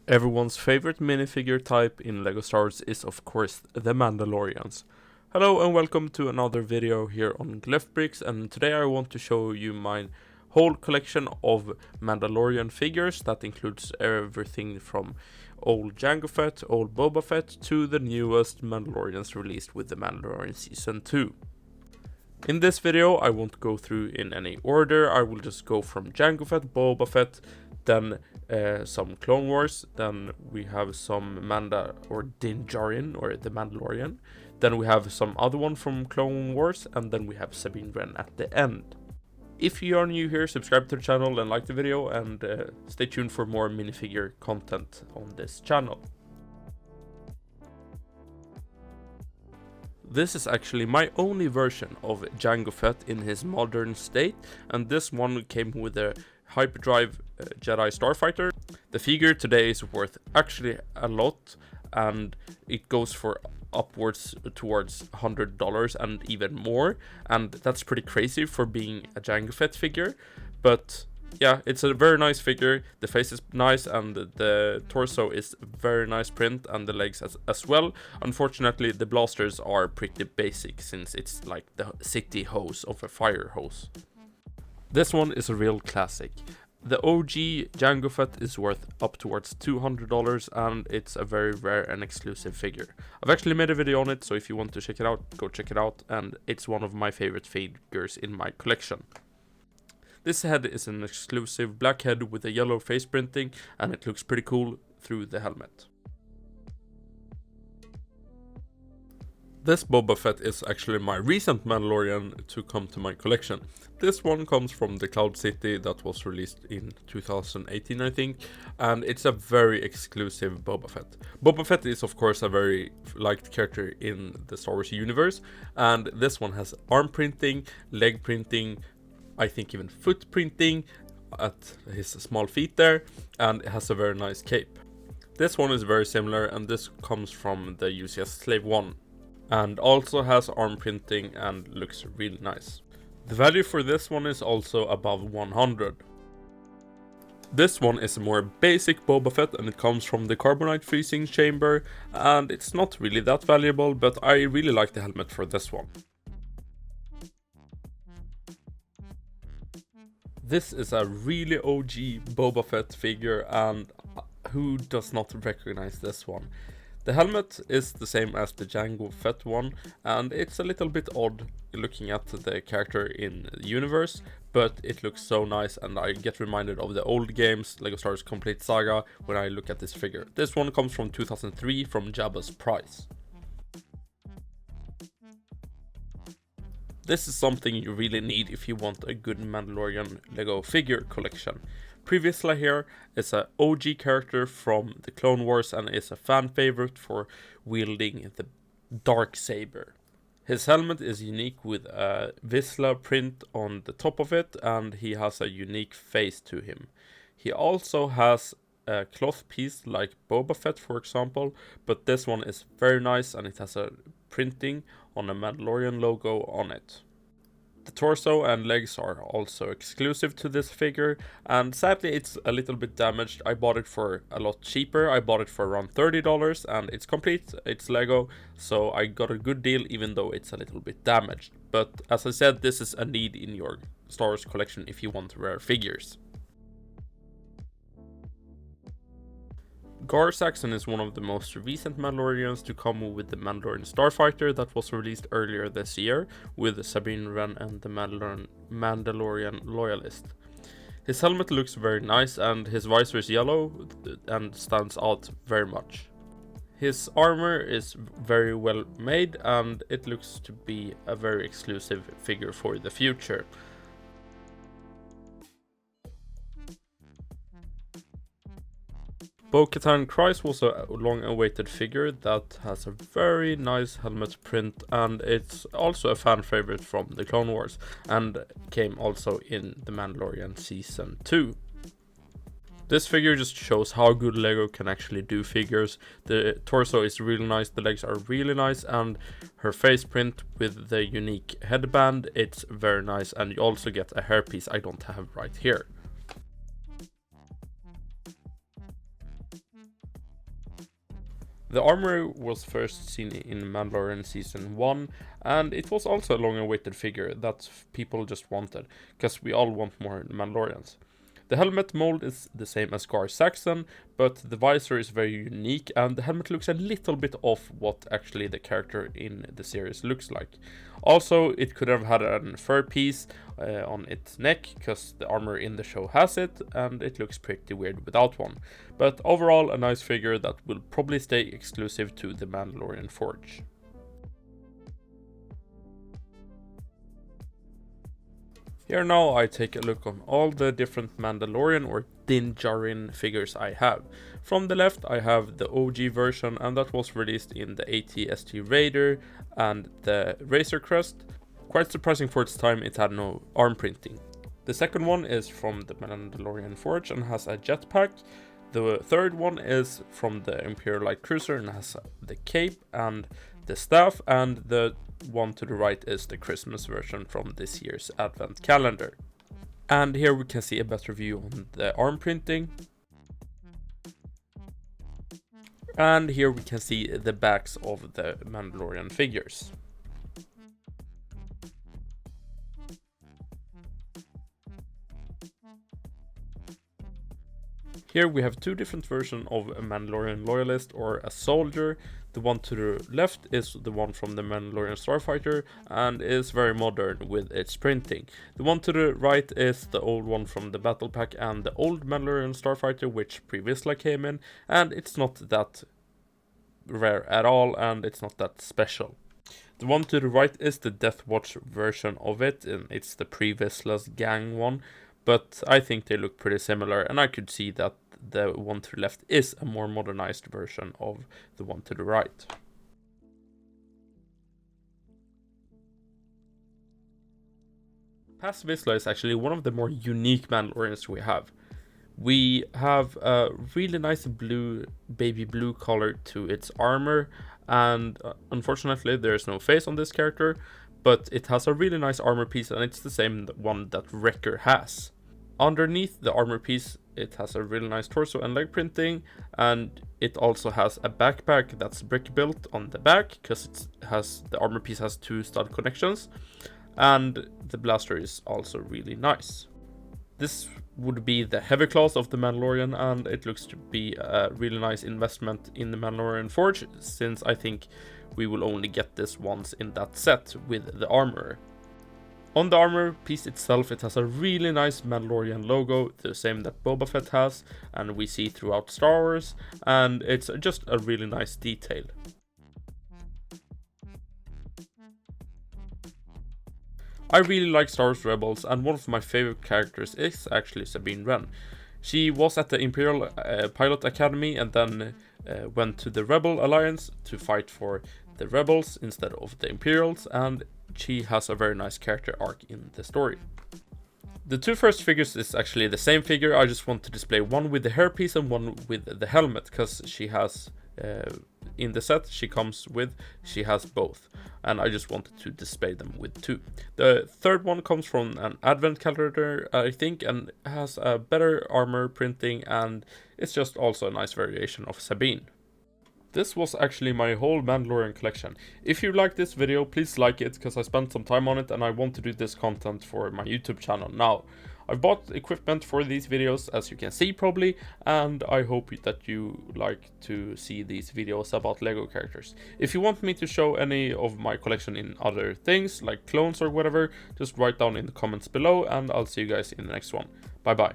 Everyone's favorite minifigure type in LEGO Star Wars is of course the Mandalorians. Hello and welcome to another video here on Glyphbricks, and today I want to show you my whole collection of Mandalorian figures. That includes everything from old Jango Fett, old Boba Fett to the newest Mandalorians released with the Mandalorian Season 2. In this video I won't go through in any order. I will just go from Jango Fett, Boba Fett, then some Clone Wars, then we have some Din Djarin or the Mandalorian, then we have some other one from Clone Wars, and then we have Sabine Wren at the end. If you are new here, subscribe to the channel and like the video, and stay tuned for more minifigure content on this channel. This is actually my only version of Jango Fett in his modern state, and this one came with a Hyperdrive Jedi Starfighter. The figure today is worth actually a lot, and it goes for upwards towards $100 and even more, and that's pretty crazy for being a Jango Fett figure. But yeah, it's a very nice figure. The face is nice and the torso is very nice print, and the legs as well. Unfortunately, the blasters are pretty basic since it's like the city hose of a fire hose. This one is a real classic. The OG Jango Fett is worth up towards $200, and it's a very rare and exclusive figure. I've actually made a video on it, so if you want to check it out, go check it out, and it's one of my favorite figures in my collection. This head is an exclusive black head with a yellow face printing, and it looks pretty cool through the helmet. This Boba Fett is actually my recent Mandalorian to come to my collection. This one comes from the Cloud City that was released in 2018, I think, and it's a very exclusive Boba Fett. Boba Fett is of course a very liked character in the Star Wars universe, and this one has arm printing, leg printing, I think even foot printing at his small feet there, and it has a very nice cape. This one is very similar, and this comes from the UCS Slave 1. And also has arm printing and looks really nice. The value for this one is also above 100. This one is a more basic Boba Fett, and it comes from the carbonite freezing chamber, and it's not really that valuable, but I really like the helmet for this one. This is a really OG Boba Fett figure, and who does not recognize this one? The helmet is the same as the Jango Fett one, and it's a little bit odd looking at the character in the universe, but it looks so nice, and I get reminded of the old games, LEGO Star Wars Complete Saga, when I look at this figure. This one comes from 2003 from Jabba's Prize. This is something you really need if you want a good Mandalorian LEGO figure collection. Previously here is an OG character from the Clone Wars and is a fan favorite for wielding the dark saber. His helmet is unique with a Vizsla print on the top of it, and he has a unique face to him. He also has a cloth piece like Boba Fett, for example, but this one is very nice and it has a printing on a Mandalorian logo on it. The torso and legs are also exclusive to this figure, and sadly it's a little bit damaged. I bought it for a lot cheaper. I bought it for around $30, and it's complete, it's Lego, so I got a good deal even though it's a little bit damaged. But as I said, this is a need in your Star Wars collection if you want rare figures. Gar Saxon is one of the most recent Mandalorians to come with the Mandalorian Starfighter that was released earlier this year with Sabine Wren and the Mandalorian Loyalist. His helmet looks very nice, and his visor is yellow and stands out very much. His armor is very well made, and it looks to be a very exclusive figure for the future. Bo-Katan Kryze was a long-awaited figure that has a very nice helmet print, and it's also a fan favorite from the Clone Wars, and came also in the Mandalorian Season 2. This figure just shows how good LEGO can actually do figures. The torso is really nice, the legs are really nice, and her face print with the unique headband, it's very nice, and you also get a hairpiece I don't have right here. The armor was first seen in Mandalorian Season 1, and it was also a long-awaited figure that people just wanted, because we all want more Mandalorians. The helmet mold is the same as Gar Saxon, but the visor is very unique, and the helmet looks a little bit off what actually the character in the series looks like. Also, it could have had a fur piece on its neck, because the armor in the show has it, and it looks pretty weird without one. But overall, a nice figure that will probably stay exclusive to the Mandalorian Forge. Here now I take a look on all the different Mandalorian or Din Djarin figures I have. From the left I have the OG version, and that was released in the AT-ST Raider and the Razor Crest. Quite surprising for its time, it had no arm printing. The second one is from the Mandalorian Forge and has a jetpack. The third one is from the Imperial Light Cruiser and has the cape and the staff, and the one to the right is the Christmas version from this year's advent calendar. And here we can see a better view on the arm printing. And here we can see the backs of the Mandalorian figures. Here we have two different versions of a Mandalorian loyalist or a soldier. The one to the left is the one from the Mandalorian Starfighter and is very modern with its printing. The one to the right is the old one from the Battle Pack and the old Mandalorian Starfighter, which previously came in, and it's not that rare at all, and it's not that special. The one to the right is the Death Watch version of it, and it's the previously gang one, but I think they look pretty similar, and I could see that the one to the left is a more modernized version of the one to the right. Paz Vizsla is actually one of the more unique Mandalorians we have. We have a really nice baby blue color to its armor, and unfortunately there's no face on this character, but it has a really nice armor piece, and it's the same one that Wrecker has. Underneath the armor piece, it has a really nice torso and leg printing, and it also has a backpack that's brick built on the back, because the armor piece has two stud connections, and the blaster is also really nice. This would be the heavy class of the Mandalorian, and it looks to be a really nice investment in the Mandalorian Forge, since I think we will only get this once in that set with the armor. On the armor piece itself, it has a really nice Mandalorian logo, the same that Boba Fett has and we see throughout Star Wars, and it's just a really nice detail. I really like Star Wars Rebels, and one of my favorite characters is actually Sabine Wren. She was at the Imperial Pilot Academy and then went to the Rebel Alliance to fight for the Rebels instead of the Imperials, and she has a very nice character arc in the story. The two first figures is actually the same figure. I just want to display one with the hairpiece and one with the helmet, because she has in the set she has both, and I just wanted to display them with two. The third one comes from an advent calendar, I think, and has a better armor printing, and it's just also a nice variation of Sabine. This was actually my whole Mandalorian collection. If you like this video, please like it, because I spent some time on it and I want to do this content for my YouTube channel now. I've bought equipment for these videos, as you can see probably, and I hope that you like to see these videos about LEGO characters. If you want me to show any of my collection in other things, like clones or whatever, just write down in the comments below, and I'll see you guys in the next one. Bye bye.